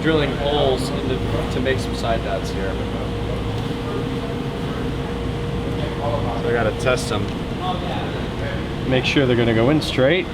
drilling holes to make some side dots here. So I gotta test them. Make sure they're gonna go in straight.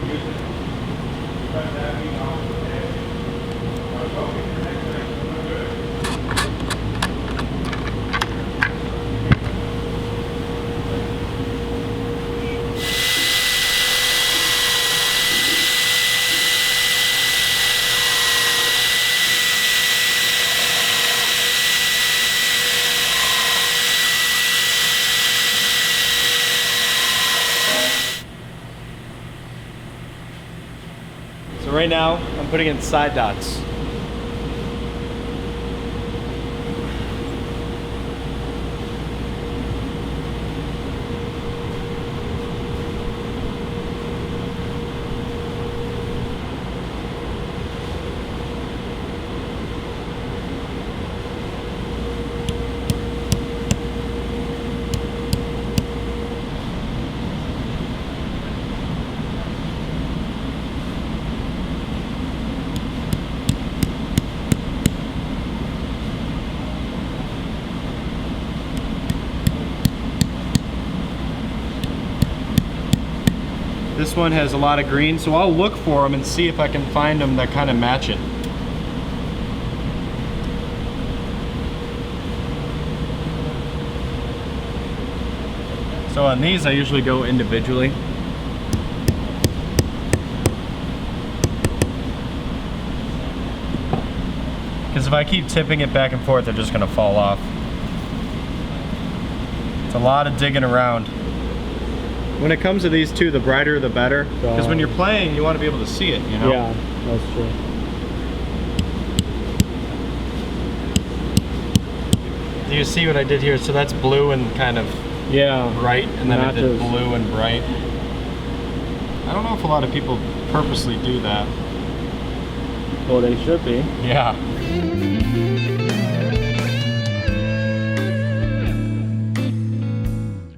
So right now, I'm putting in side dots. This one has a lot of green, so I'll look for them and see if I can find them that kind of match it. So on these, I usually go individually. Because if I keep tipping it back and forth, they're just gonna fall off. It's a lot of digging around. When it comes to these two, the brighter the better. Because when you're playing, you want to be able to see it, you know? Yeah, that's true. Do you see what I did here? So that's blue and kind of bright, and then I did blue and bright. I don't know if a lot of people purposely do that. Well, they should be. Yeah.